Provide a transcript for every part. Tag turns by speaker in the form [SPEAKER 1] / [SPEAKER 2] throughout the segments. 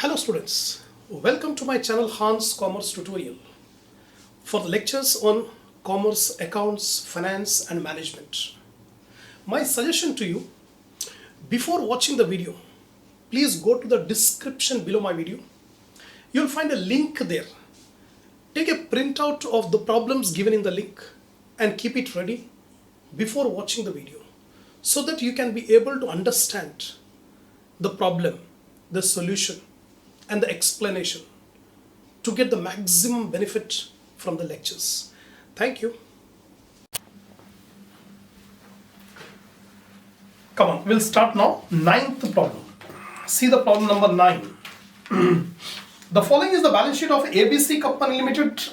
[SPEAKER 1] Hello students, welcome to my channel Hans Commerce Tutorial for the lectures on commerce, accounts, finance and management. My suggestion to you, before watching the video, please go to the description below my video. You'll find a link there. Take a printout of the problems given in the link and keep it ready before watching the video so that you can be able to understand the problem, the solution and the explanation to get the maximum benefit from the lectures. Thank you. Come on, we'll start now. Ninth problem. See the problem number 9. The following is the balance sheet of ABC Company Limited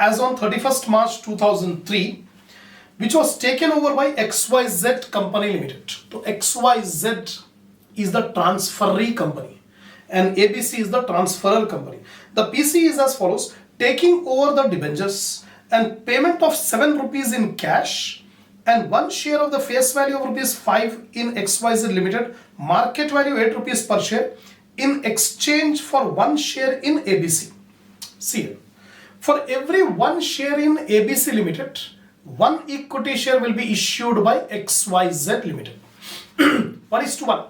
[SPEAKER 1] as on 31st March 2003, which was taken over by XYZ Company Limited. So XYZ is the transferee company and ABC is the transferor company. The PC is as follows: taking over the debentures and payment of 7 rupees in cash and 1 share of the face value of rupees 5 in XYZ Limited, market value 8 rupees per share, in exchange for 1 share in ABC. See here, for every 1 share in ABC Limited, 1 equity share will be issued by XYZ Limited. 1:1.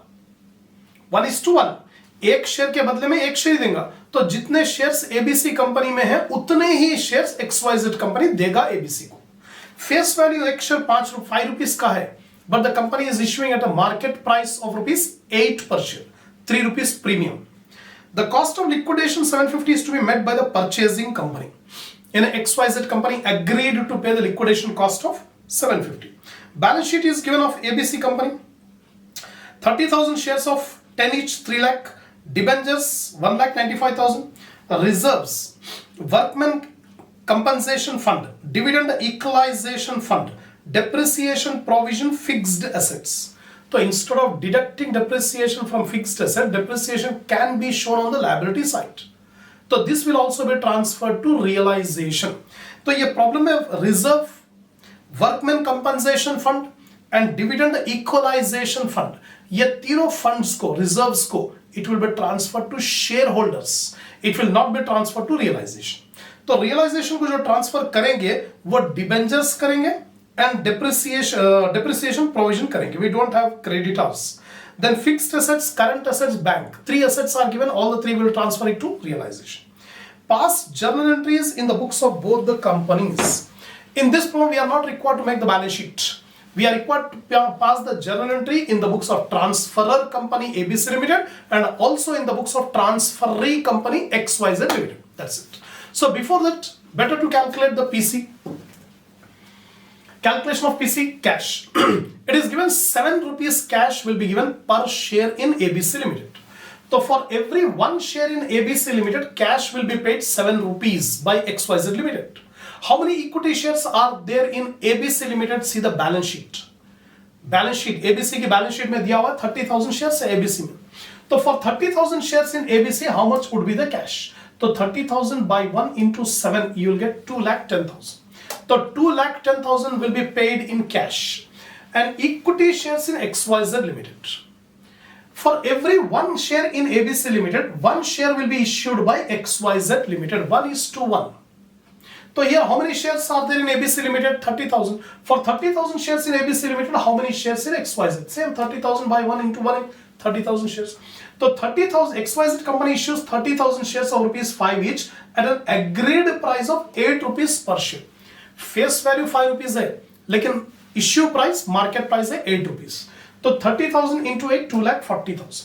[SPEAKER 1] 1:1. एक share के बदले में एक share देगा, तो जितने shares ABC company में है उतने ही शेयर्स XYZ कंपनी देगा एबीसी को. फेस वैल्यू एक शेयर 5 रुपीस का है, but the company is issuing at a market price of rupees 8 पर share, 3 rupees premium. The cost of liquidation 750 is to be met by the purchasing company. In XYZ company agreed to pay the liquidation cost of 750. Balance sheet is given of ABC company. 30,000 shares of 10 each, 3 lakh. Debentures 1,95,000. Reserves, workmen compensation fund, dividend equalization fund, depreciation provision, fixed assets. So instead of deducting depreciation from fixed asset, depreciation can be shown on the liability side. So this will also be transferred to realization. So ये problem है reserve, workmen compensation fund and dividend equalization fund. ये तीनों funds को, reserves को, it will be transferred to shareholders. It will not be transferred to realization. तो realization को जो transfer करेंगे वो debentures करेंगे and depreciation provision करेंगे. We don't have creditors. Then fixed assets, current assets, bank. 3 assets are given. All the 3 will transfer it to realization. Pass journal entries in the books of both the companies. In this problem, we are not required to make the balance sheet. We are required to pass the journal entry in the books of transferor company ABC Limited and also in the books of transferee company XYZ Limited. That's it. So before that, better to calculate the PC. Calculation of PC cash. It is given 7 rupees cash will be given per share in ABC Limited. So for every 1 share in ABC Limited, cash will be paid 7 rupees by XYZ Limited. How many equity shares are there in ABC Limited? See the balance sheet. Balance sheet, ABC की balance sheet में दिया हुआ 30,000 shares है ABC में. तो for 30,000 shares in ABC, how much would be the cash? So 30,000 by 1 into 7, you will get 2,10,000. So 2,10,000 will be paid in cash and equity shares in XYZ Limited. For every 1 share in ABC Limited, 1 share will be issued by XYZ Limited. 1:1. So here how many shares are there in ABC Limited? 30,000. For 30,000 shares in ABC Limited, how many shares in XYZ? Same 30,000 by 1 into 1, 30,000 shares. So 30,000, XYZ company issues 30,000 shares of rupees 5 each at an agreed price of 8 rupees per share. Face value 5 rupees है, लेकिन issue price, market price है 8 rupees. तो 30,000 into 8, 2,40,000.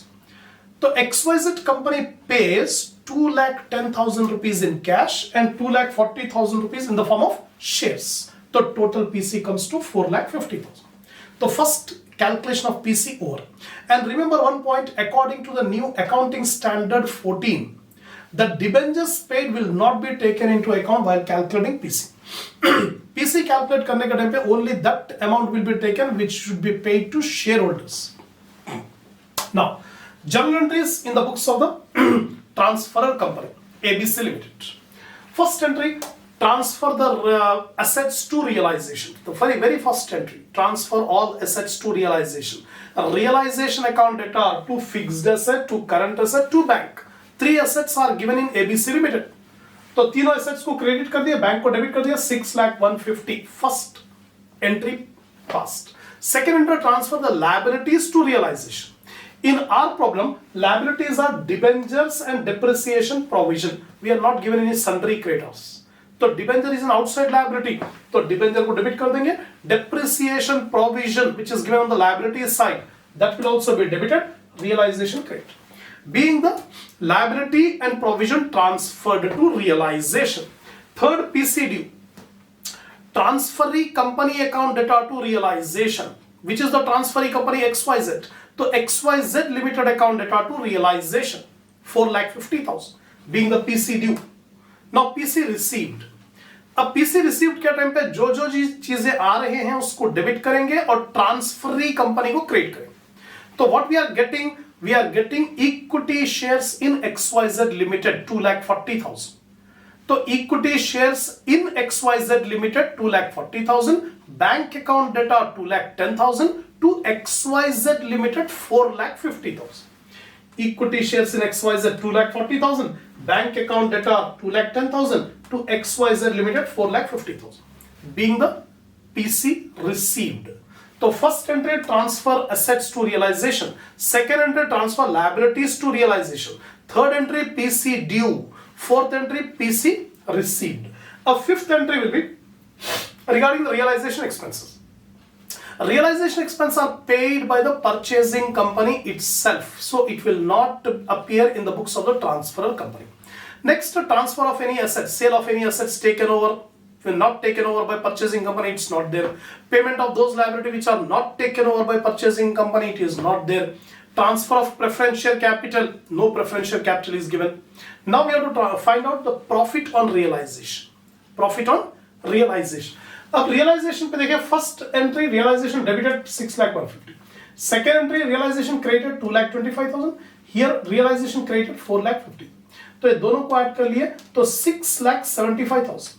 [SPEAKER 1] So XYZ company pays 2,10,000 rupees in cash and 2,40,000 rupees in the form of shares. The total PC comes to 4,50,000. The first calculation of PC over. And remember one point, according to the new accounting standard 14, the debentures paid will not be taken into account while calculating PC. PC calculate करने के time पे only that amount will be taken which should be paid to shareholders. Now, journal entries in the books of the transferor company ABC Limited. First entry, transfer the assets to realization. The very first entry, transfer all assets to realization. A realization account data to fixed asset, to current asset, to bank. 3 assets are given in ABC Limited. तो तीनों assets को credit कर दिया, bank को debit कर दिया, 6,150,000 first entry passed. Second entry, transfer the liabilities to realization. In our problem, liabilities are debentures and depreciation provision. We are not given any sundry creditors. तो debenture is an outside liability, तो debenture को debit कर देंगे. Depreciation provision which is given on the liability side that will also be debited. Realisation credit being the liability and provision transferred to realization. Third, PC due. Transferee company account data to realization, which is the transferee company XYZ. So XYZ limited account data to realization, 4,50,000 being the PC due. Now PC received. अब PC received के time पे जो जो चीजें आ रहे हैं उसको debit करेंगे और ट्रांसफरी कंपनी को क्रेडिट करेंगे. तो what we are getting equity shares in XYZ Limited 2,40,000. तो equity shares in XYZ Limited 2,40,000, bank account data 2,10,000 to XYZ Limited 4,50,000. Equity shares in XYZ 2,40,000, bank account data 2,10,000 to XYZ Limited 4,50,000 being the PC received. So first entry, transfer assets to realization. Second entry, transfer liabilities to realization. Third entry, PC due. Fourth entry, PC received. A fifth entry will be regarding the realization expenses. Realization expenses are paid by the purchasing company itself, so it will not appear in the books of the transferor company. Next, transfer of any assets, sale of any assets taken over, when not taken over by purchasing company, it's not there. Payment of those liabilities which are not taken over by purchasing company, it is not there. Transfer of preferential capital, no preferential capital is given. Now we have to find out the profit on realization. Profit on realization. अब realization पे देखिए, first entry realization debited 6,150,000. Second entry realization credited 2,25,000. Here realization credited 4,50,000. तो ये दोनों को add कर लिए तो 6,75,000.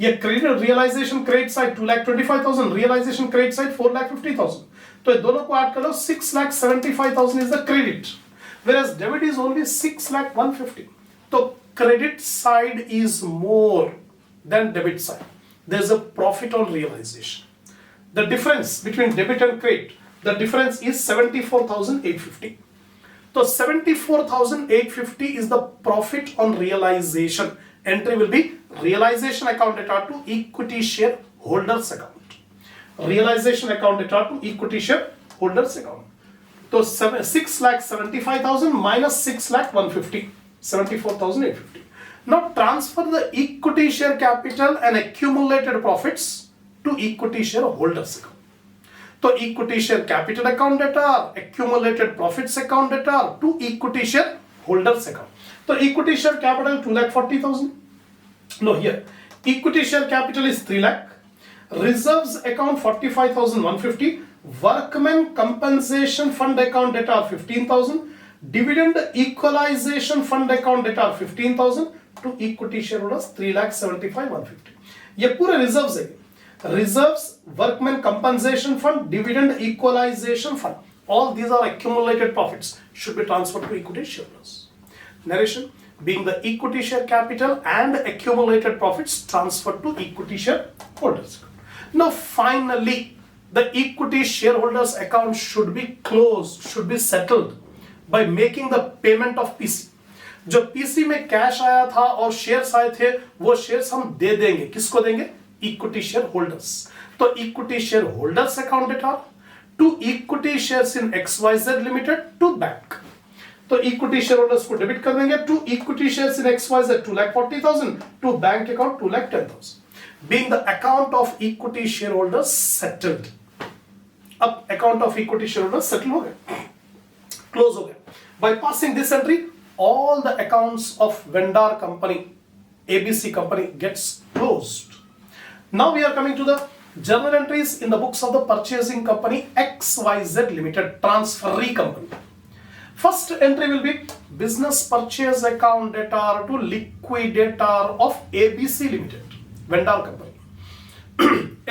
[SPEAKER 1] ये credit realization credit side 2,25,000, realization credit side 4,50,000. तो ये दोनों को ऐड कर लो, 6,75,000 is the credit, whereas debit is only 6,150,000. तो credit side is more than debit side. There is a profit on realization. The difference between debit and credit, the difference is 74,850. So 74,850 is the profit on realization. Entry will be realization account data to equity share holders account. Realization account data to equity share holders account. So 6,75,000 minus 6,150, 74,850. Now transfer the equity share capital and accumulated profits to equity share holders account. So equity share capital account data, accumulated profits account data to equity share holders account. So equity share capital 2,40,000. No, here equity share capital is 3 lakh. Reserves account 45,150. Workmen compensation fund account data 15,000. Dividend equalization fund account data 15,000 to equity shareholders 3,75,150. ये पूरे reserves है. Reserves, workmen compensation fund, dividend equalization fund. All these are accumulated profits should be transferred to equity shareholders. Narration being the equity share capital and accumulated profits transferred to equity shareholders. Now finally, the equity shareholders account should be closed, should be settled by making the payment of PC. जो PC में cash आया था और shares आए थे, वो shares हम दे देंगे. किसको देंगे? Equity share holders. तो equity share holders account debtor to equity shares in XYZ limited to bank. तो इक्विटी शेयर होल्डर्स को डेबिट कर देंगे to equity shares in XYZ 2,40,000 to bank account 2,10,000. Being the account of equity share holders settled. अब account of equity share holders settle हो गए, close हो गए. By passing this entry, all the accounts of vendor company ABC company gets closed. Now we are coming to the journal entries in the books of the purchasing company XYZ Limited, transferee company. First entry will be business purchase account data to liquidator of ABC Limited, vendor company.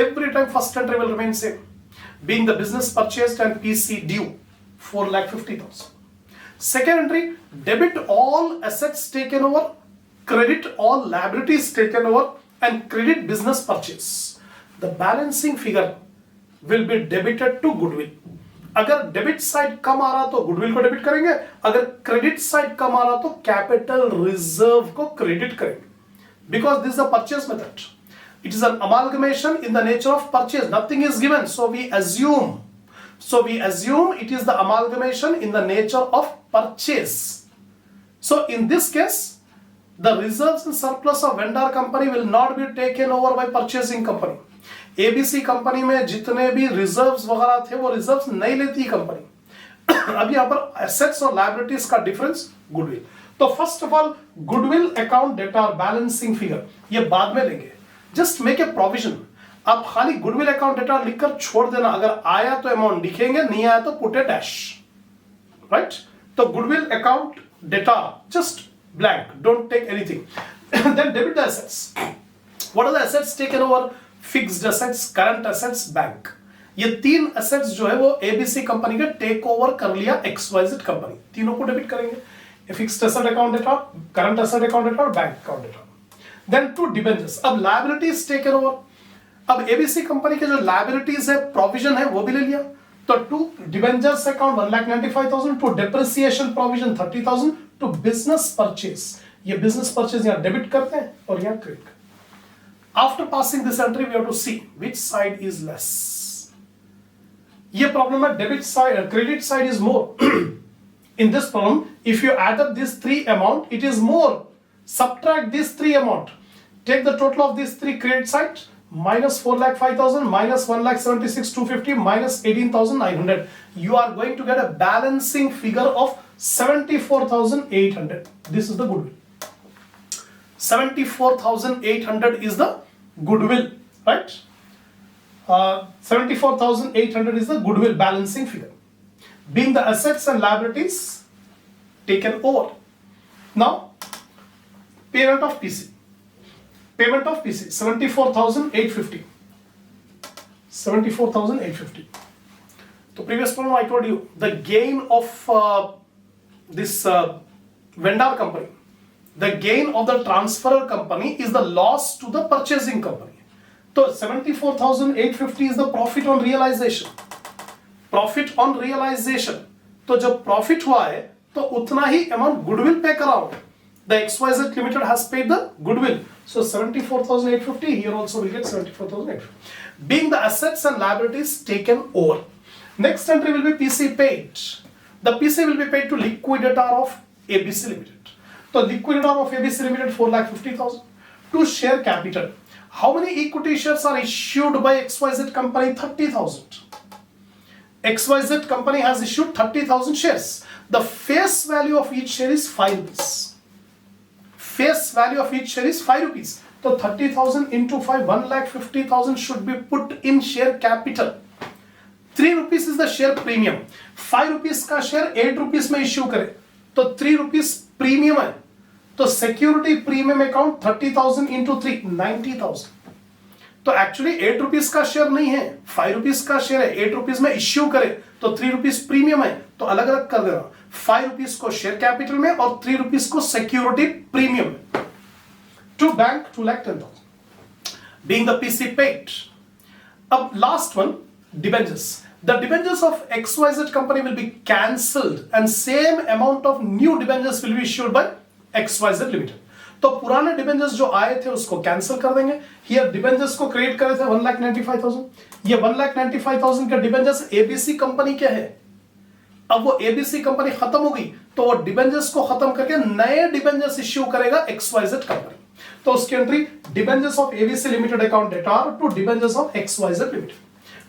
[SPEAKER 1] Every time first entry will remain same, being the business purchased and PC due 4,50,000. Second entry, debit all assets taken over, credit all liabilities taken over, and credit business purchase. The balancing figure will be debited to goodwill. अगर debit side कम आ रहा तो goodwill को debit करेंगे, अगर credit side कम आ रहा तो capital reserve को credit करेंगे. Because this is a purchase method. It is an amalgamation in the nature of purchase. Nothing is given, so we assume. It is the amalgamation in the nature of purchase. So in this case, the reserves and surplus of vendor company will not be taken over by purchasing company. ABC company में जितने भी reserves वगैरह थे वो reserves नहीं लेती company. अब यहाँ पर एसेट्स और लायबिलिटीज का डिफरेंस गुडविल. तो first of all goodwill account debtor balancing figure ये बाद में लेंगे. Just make a provision. आप खाली गुडविल अकाउंट डेटार लिखकर छोड़ देना. अगर आया तो अमाउंट लिखेंगे, नहीं आया तो पुट ए डैश. राइट. तो goodwill account debtor just blank, don't take anything. Then debit the assets. What are the assets taken over? Fixed assets, current assets, bank. ये तीन एसेट्स जो है वो एबीसी कंपनी के टेक ओवर कर लिया XYZ company. तीनों को डेबिट करेंगे. Fixed asset account debtor, current asset account debtor और bank account debtor. Then to debentures. अब लायबिलिटीज टेकन ओवर. अब एबीसी कंपनी के जो लायबिलिटीज है, प्रोविजन है, वो भी ले लिया. तो to debentures account 1,95,000, to depreciation provision 30,000, to business purchase. ये बिजनेस परचेज यहाँ डेबिट करते हैं और यहाँ credit. After passing this entry, we have to see which side is less. ये problem है, debit side, credit side is more. In this problem, if you add up these three amount, it is more. Subtract these three amount. Take the total of these three credit side, minus 4,05,000, minus 1,76,250, minus 18,900. You are going to get a balancing figure of 74,800. This is the goodwill. 74,800 is the goodwill, right? 74,800 is the goodwill balancing figure, being the assets and liabilities taken over. Now, payment of PC. Payment of PC 74,850. 74,850. So previous problem I told you the gain of this vendor company. The gain of the transferor company is the loss to the purchasing company. So 74,850 is the profit on realization. Profit on realization. तो जब profit हुआ है तो उतना ही amount goodwill पे कराओ. The XYZ Limited has paid the goodwill. So 74,850 here also we get 74,850. Being the assets and liabilities taken over. Next entry will be PC paid. The PC will be paid to liquidator of ABC Limited. So liquidator of ABC Limited 4,50,000. To share capital. How many equity shares are issued by XYZ company? 30,000. XYZ company has issued 30,000 shares. The face value of each share is 5 rupees. Face value of each share is 5 rupees. So 30,000 into 5, 1,50,000 should be put in share capital. 3 rupees is the share premium. 5 rupees का share 8 rupees में issue करे तो 3 rupees premium है. तो security premium account 30,000 into 3 90,000. तो actually 8 rupees का share नहीं है, 5 रुपीज का शेयर है. 8 रुपीज में इश्यू करे तो 3 रुपीज प्रीमियम है, तो अलग अलग कर देना. 5 रुपीज को शेयर कैपिटल में और 3 रुपीज को सिक्योरिटी प्रीमियम में. To bank 2,10,000 being the PC paid. अब last one debentures. The debentures of XYZ company will be cancelled and same amount of new debentures will be issued by XYZ Limited. तो पुराने debentures जो आए थे उसको cancel कर देंगे. Here debentures को क्रिएट करे थे 1,95,000. ये 1,95,000 के डिबेंचर्स एबीसी कंपनी के है. अब वो एबीसी कंपनी खत्म हो गई तो वो डिबेंचर्स को खत्म करके नए डिबेंचर्स इश्यू करेगा XYZ कंपनी. तो उसकी entry debentures of ABC limited account debtor to debentures of XYZ limited.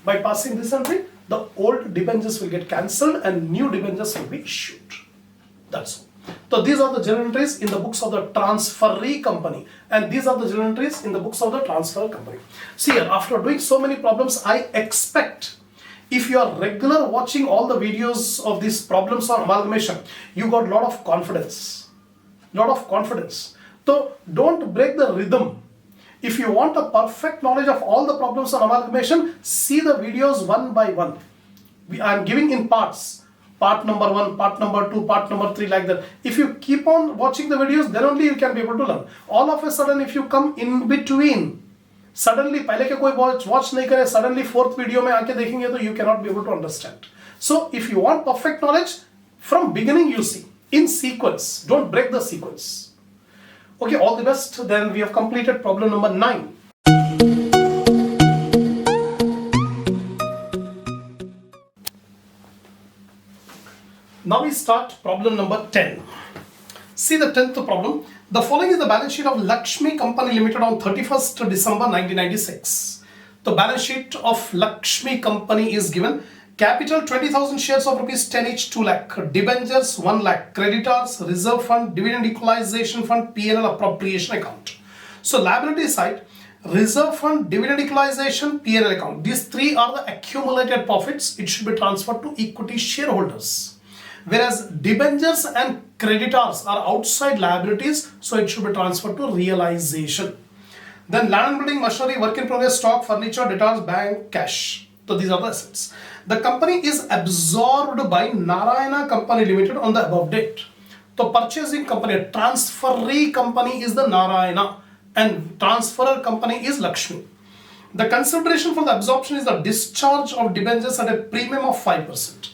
[SPEAKER 1] By passing this entry, the old debentures will get cancelled and new debentures will be issued. That's all. So these are the journal entries in the books of the Transferee company, and these are the journal entries in the books of the Transferor company. See here, after doing so many problems, I expect if you are regular watching all the videos of these problems on amalgamation, you got lot of confidence. Lot of confidence. So don't break the rhythm. If you want a perfect knowledge of all the problems on amalgamation, see the videos one by one. I am giving in parts. part number 1, part number 2, part number 3, like that. If you keep on watching the videos, then only you can be able to learn. All of a sudden, if you come in between, suddenly पहले के कोई watch नहीं करे, suddenly fourth video में आके देखेंगे तो you cannot be able to understand. So if you want perfect knowledge, from beginning you see, in sequence, don't break the sequence. Okay, all the best. Then we have completed problem number 9. Now we start problem number 10. See the 10th problem. The following is the balance sheet of Lakshmi Company Limited on 31st December 1996. The balance sheet of Lakshmi Company is given. Capital 20,000 shares of rupees 10 each, 2 lakh. Debentures 1 lakh. Creditors, reserve fund, dividend equalization fund, P&L appropriation account. So liability side, reserve fund, dividend equalization, P&L account. These three are the accumulated profits. It should be transferred to equity shareholders. Whereas debentures and creditors are outside liabilities, so it should be transferred to realization. Then land and building, machinery, work in progress, stock, furniture, debtors, bank, cash. So these are the assets. The company is absorbed by Narayana Company Limited on the above date. So purchasing company, transferee company is the Narayana and transferor company is Lakshmi. The consideration for the absorption is the discharge of debentures at a premium of 5%.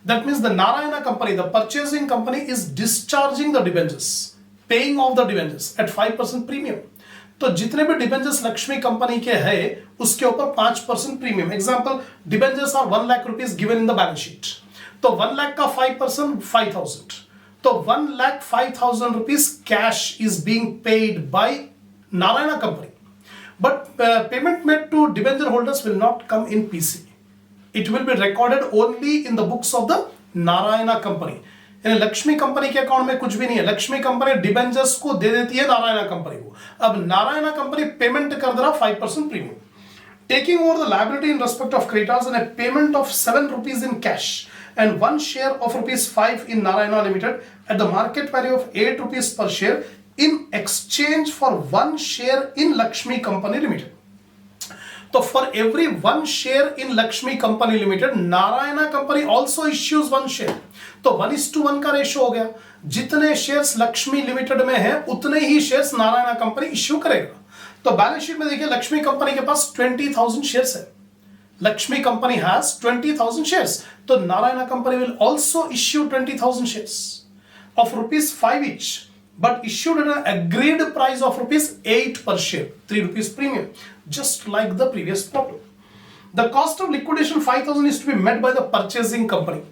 [SPEAKER 1] That means the Narayana company, the purchasing company, is discharging the debentures, paying off the debentures at 5% premium. तो जितने भी debentures Lakshmi company के हैं उसके ऊपर 5% premium. Example, debentures are 1 lakh rupees given in the balance sheet. तो 1 lakh का 5% 5,000. तो 1 lakh 5,000 rupees cash is being paid by Narayana company. But payment made to debenture holders will not come in PC. It will be recorded only in the books of the Narayana company. यानी Lakshmi company के account में कुछ भी नहीं है. Lakshmi company debentures को दे देती है नारायणा कंपनी को. अब नारायणा कंपनी पेमेंट कर दे रहा 5% premium. Taking over the liability in respect of creditors and a payment of 7 rupees in cash and 1 share of rupees 5 in Narayana Limited at the market value of 8 rupees per share in exchange for 1 share in Lakshmi Company Limited. So for every 1 share in Lakshmi Company Limited, Narayana Company also issues 1 share. तो 1:1 का ratio हो गया. जितने shares Lakshmi limited में है उतने ही shares Narayana company issue करेगा. तो बैलेंस शीट में देखिए लक्ष्मी कंपनी के पास 20,000 शेयर्स है. Lakshmi company has 20,000 shares. तो Narayana company will also issue 20,000 shares of rupees 5 each, but issued at an agreed price of rupees 8 per share, 3 rupees premium, just like the previous problem. The cost of liquidation 5,000 is to be met by the purchasing company.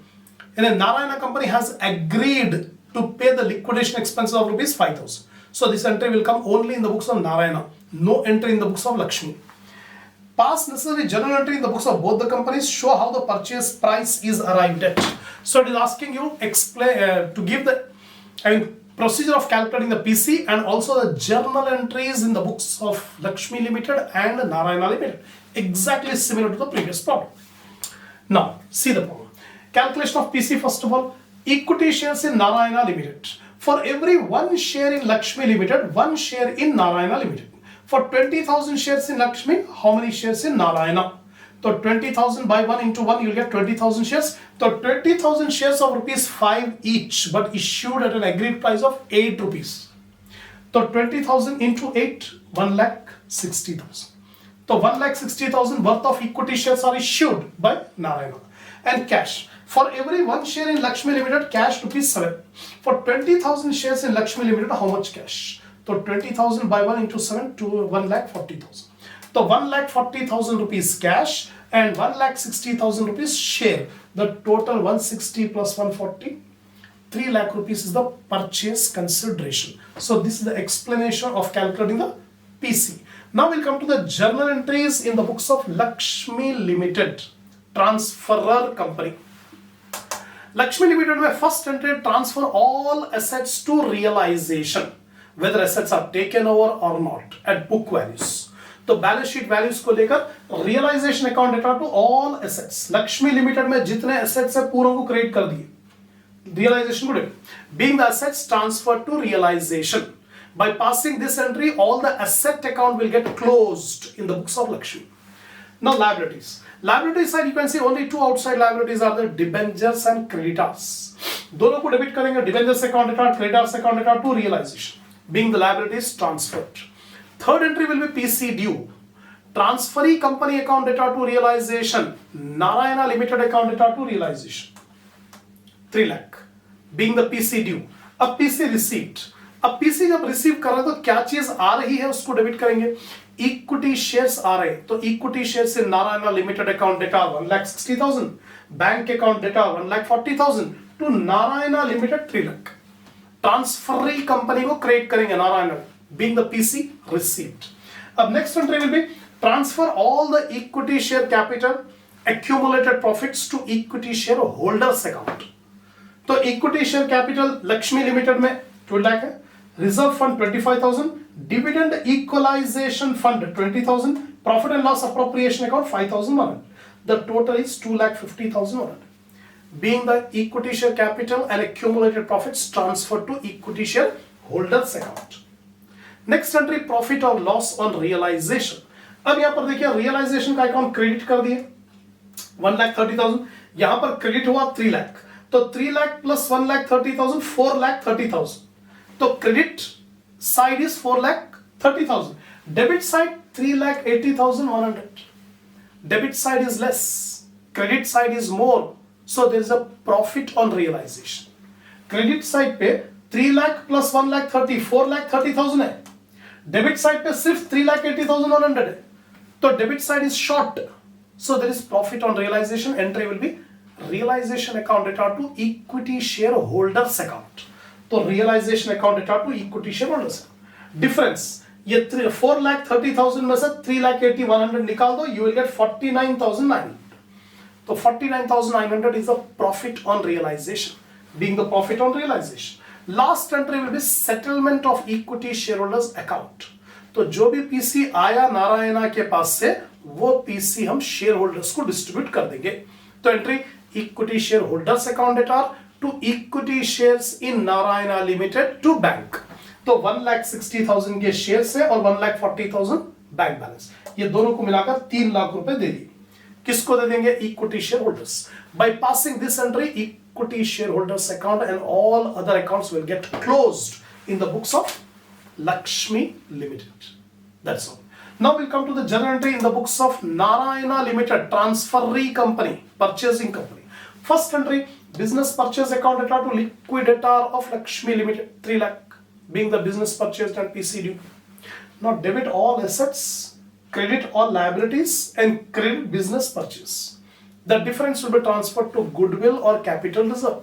[SPEAKER 1] And a Narayana company has agreed to pay the liquidation expenses of rupees 5,000. So this entry will come only in the books of Narayana, no entry in the books of Lakshmi. Pass necessary journal entry in the books of both the companies, show how the purchase price is arrived at. So it is asking you to give the procedure of calculating the PC and also the journal entries in the books of Lakshmi Limited and Narayana Limited. Exactly similar to the previous problem. Now, see the problem. Calculation of PC first of all. Equity shares in Narayana Limited. For every 1 share in Lakshmi Limited, 1 share in Narayana Limited. For 20,000 shares in Lakshmi, how many shares in Narayana? So 20,000 by 1 into 1, you'll get 20,000 shares. So 20,000 shares of rupees 5 each, but issued at an agreed price of 8 rupees. So 20,000 into 8, 1,60,000. So 1,60,000 worth of equity shares are issued by Narayana. And cash. For every 1 share in Lakshmi Limited, cash rupees 7. For 20,000 shares in Lakshmi Limited, how much cash? So 20,000 by 1 into 7 to 1,40,000. So 1,40,000 rupees cash and 1,60,000 rupees share. The total 160 plus 140, 3 lakh rupees is the purchase consideration. So this is the explanation of calculating the PC. Now we'll come to the journal entries in the books of Lakshmi Limited, Transferor Company. Lakshmi Limited में first entry transfer all assets to realization, whether assets are taken over or not at book values. तो balance sheet values को लेकर realization account debtor to all assets. Lakshmi limited में जितने assets है पूरों को credit कर दिए. रियलाइजेशन को being the assets transfer to realization. By passing this entry, all the asset account will get closed in the books of Lakshmi. Now liabilities. Liability side, you can see only two outside liabilities are the debentures and creditors. दोनों को debit करेंगे, debentures account account, creditors account account to realization, being the liabilities transferred. Third entry will be PC due. Transferee company account data to realization, Narayana Limited account data to realization. 3 lakh, being the PC due. अब PC receipt. अब PC जब receive कर रहे हैं तो क्या चीज आ रही है उसको डेबिट करेंगे. इक्विटी शेयर्स आ रहे हैं तो इक्विटी शेयर से Narayan limited account data 1,60,000, bank account data 1,40,000 to Narayan limited 3 lakh. Transferee company को क्रेडिट करेंगे Narayan, being the PC received. अब next entry will be transfer all the equity share capital accumulated profits to equity share holders account. तो equity share capital Lakshmi limited में 2 लाख है, reserve fund 25,000, dividend equalisation fund 20,000, profit and loss appropriation account 5,100. The total is 2,50,100. Being the equity share capital and accumulated profits transferred to equity share holders account. Next entry profit or loss on realization. अब यहां पर देखिए realisation का account credit कर दिए 1,30,000, यहां पर credit हुआ 3 लाख, तो 3 लाख प्लस 1,30,000 4,30,000. तो credit side is 4,30,000, debit side 3,80,100. Debit side is less, credit side is more, so there is a profit on realization. Credit side पे 3 लाख प्लस 1,30,000 4,30,000 है, डेबिट साइड पे सिर्फ 3,80,100 है, तो debit side is short, so there is profit on realization. Entry will be realization account data to equity shareholders account. तो realization account data to equity shareholders. Difference ये 4,30,000 में से 3,80,100 निकाल दो, you will get 49,900. तो 49,900 is the profit on realization, being the profit on realization. Last entry will be settlement of equity shareholders account. तो जो भी पीसी आया नारायणा के पास से वो पीसी हम शेयर होल्डर्स को डिस्ट्रीब्यूट कर देंगे. तो entry equity share holders account debtor to equity shares in Narayana limited to bank. तो 1,60,000 के शेयर से और 1,40,000 बैंक बैलेंस, ये दोनों को मिलाकर 3 लाख रुपए दे दिए. किसको दे देंगे? Equity share holders. Bye passing this entry equity share holders account and all other accounts will get closed in the books of Lakshmi Limited. That's all. Now we'll come to the journal entry in the books of Narayana Limited, Transferee Company, Purchasing Company. First entry, business purchase account data to liquidator of Lakshmi Limited, 3 lakh, being the business purchased and PC due. Now debit all assets, credit all liabilities, and credit business purchase. The difference will be transferred to goodwill or capital reserve.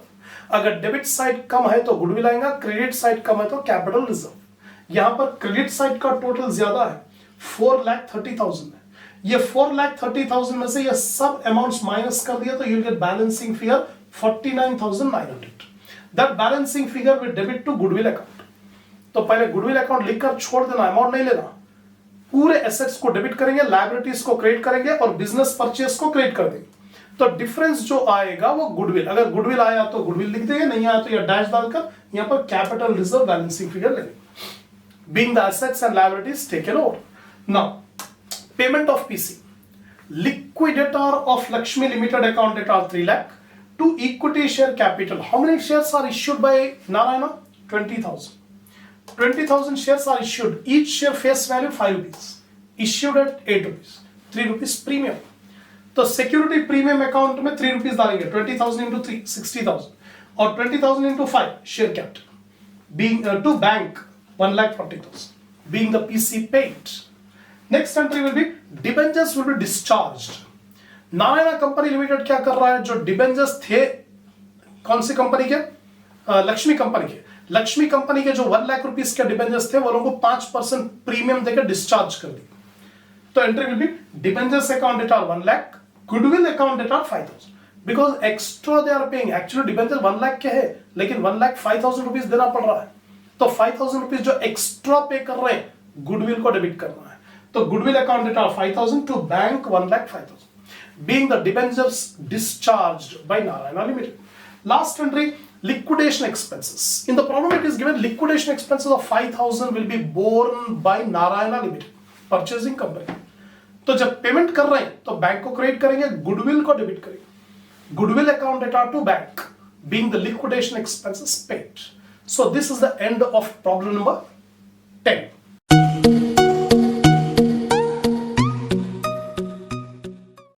[SPEAKER 1] अगर debit side कम है तो goodwill आएगा, credit side कम है तो capital reserve. यहां पर credit side का total ज्यादा है, 4,30,000 है. ये 4,30,000 में से ये सब अमाउंट्स माइनस कर दिया तो you will get balancing figure 49,900. That balancing figure will debit to goodwill account. तो पहले गुडविल अकाउंट लिखकर छोड़ देना, अमाउंट नहीं लेना. पूरे एसेट्स को डेबिट करेंगे, लायबिलिटीज को क्रेडिट करेंगे और बिजनेस परचेस को क्रेडिट कर देंगे. तो डिफरेंस जो आएगा वो गुडविल, अगर गुडविल आया तो गुडविल लिख देंगे, नहीं आया तो ये डैश डालकर यहां पर कैपिटल रिजर्व बैलेंसिंग फिगर लेंगे, being the assets and liabilities taken over. Now, payment of PC. Liquidator of Lakshmi Limited account data 3 lakh to equity share capital. How many shares are issued by Narayana? 20,000. 20,000 shares are issued. Each share face value 5 rupees. Issued at 8 rupees. 3 rupees premium. तो security premium account में 3 rupees डालेंगे. 20,000 into 3, 60,000. और 20,000 into 5 share capital. Being to bank 1,40,000, being the PC paid. Next entry will be debentures will be discharged. Narayana company limited क्या कर रहा है? जो debentures थे कौन सी कंपनी के? लक्ष्मी कंपनी के. लक्ष्मी कंपनी के जो 1 लाख रुपीस के डिबेंचर्स थे वो लोगों को 5% प्रीमियम देकर डिस्चार्ज कर दी. तो entry will be debentures account debtor 1 lakh, goodwill account debtor 5,000. Because extra they are paying. Actually debenture 1 lakh के है लेकिन 1,05,000 रुपीस देना पड़ रहा है. तो 5,000 रुपीस जो एक्स्ट्रा पे कर रहे हैं गुडविल को डेबिट करना है. तो goodwill account debtor 5,000 to bank 1,05,000, being the debentures discharged by Narayana Limited. Last entry, liquidation expenses. In the problem it is given liquidation expenses of 5,000 will be borne by Narayana Limited, purchasing company. तो जब payment कर रहे हैं तो bank को credit करेंगे, goodwill को debit करेंगे। Goodwill account debtor to bank being the liquidation expenses paid. So this is the end of problem number 10.